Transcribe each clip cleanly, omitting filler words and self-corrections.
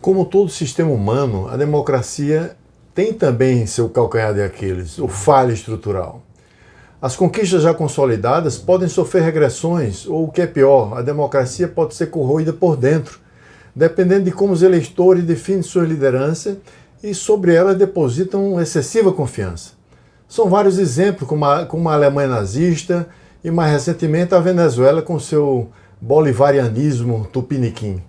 Como todo sistema humano, a democracia tem também seu calcanhar de Aquiles, o falha estrutural. As conquistas já consolidadas podem sofrer regressões, ou o que é pior, a democracia pode ser corroída por dentro, dependendo de como os eleitores definem sua liderança e sobre ela depositam excessiva confiança. São vários exemplos, como a Alemanha nazista e, mais recentemente, a Venezuela com seu bolivarianismo tupiniquim.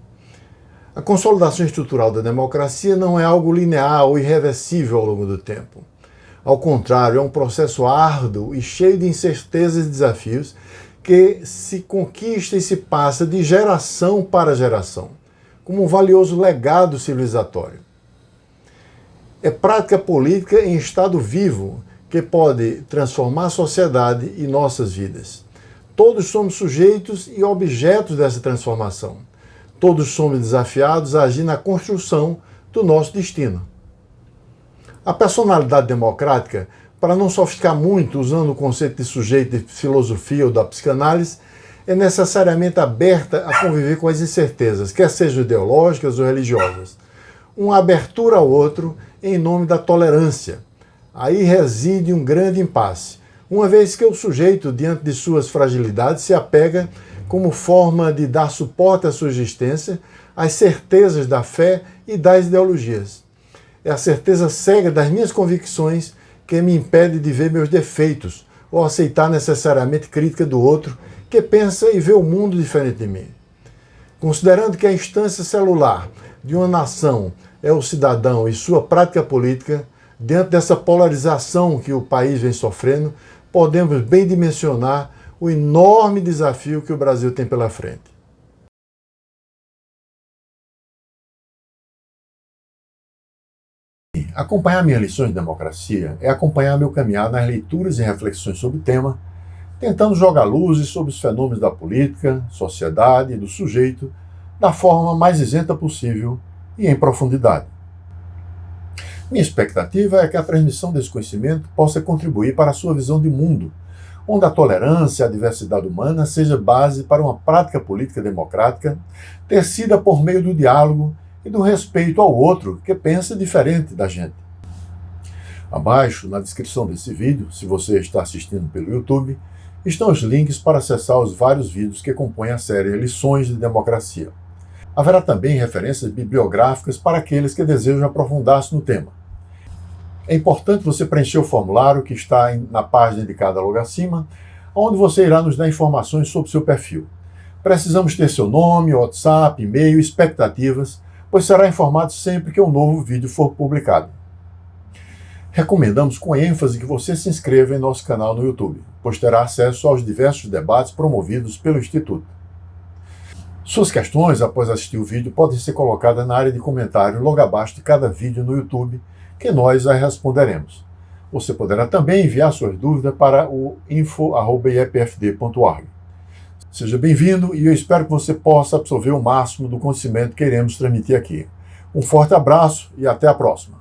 A consolidação estrutural da democracia não é algo linear ou irreversível ao longo do tempo. Ao contrário, é um processo árduo e cheio de incertezas e desafios que se conquista e se passa de geração para geração, como um valioso legado civilizatório. É prática política em estado vivo que pode transformar a sociedade e nossas vidas. Todos somos sujeitos e objetos dessa transformação. Todos somos desafiados a agir na construção do nosso destino. A personalidade democrática, para não sofisticar muito usando o conceito de sujeito de filosofia ou da psicanálise, é necessariamente aberta a conviver com as incertezas, quer sejam ideológicas ou religiosas. Uma abertura ao outro em nome da tolerância. Aí reside um grande impasse, uma vez que o sujeito, diante de suas fragilidades, se apega como forma de dar suporte à sua existência às certezas da fé e das ideologias. É a certeza cega das minhas convicções que me impede de ver meus defeitos ou aceitar necessariamente crítica do outro que pensa e vê o mundo diferente de mim. Considerando que a instância celular de uma nação é o cidadão e sua prática política, diante dessa polarização que o país vem sofrendo, podemos bem dimensionar o enorme desafio que o Brasil tem pela frente. Acompanhar minhas lições de democracia é acompanhar meu caminhar nas leituras e reflexões sobre o tema, tentando jogar luzes sobre os fenômenos da política, sociedade e do sujeito da forma mais isenta possível e em profundidade. Minha expectativa é que a transmissão desse conhecimento possa contribuir para a sua visão de mundo, onde a tolerância e a diversidade humana seja base para uma prática política democrática tecida por meio do diálogo e do respeito ao outro que pensa diferente da gente. Abaixo, na descrição desse vídeo, se você está assistindo pelo YouTube, estão os links para acessar os vários vídeos que compõem a série Lições de Democracia. Haverá também referências bibliográficas para aqueles que desejam aprofundar-se no tema. É importante você preencher o formulário que está na página indicada logo acima, onde você irá nos dar informações sobre seu perfil. Precisamos ter seu nome, WhatsApp, e-mail, expectativas, pois será informado sempre que um novo vídeo for publicado. Recomendamos com ênfase que você se inscreva em nosso canal no YouTube, pois terá acesso aos diversos debates promovidos pelo Instituto. Suas questões, após assistir o vídeo, podem ser colocadas na área de comentário logo abaixo de cada vídeo no YouTube, que nós as responderemos. Você poderá também enviar suas dúvidas para o info@iepfd.org. Seja bem-vindo e eu espero que você possa absorver o máximo do conhecimento que iremos transmitir aqui. Um forte abraço e até a próxima.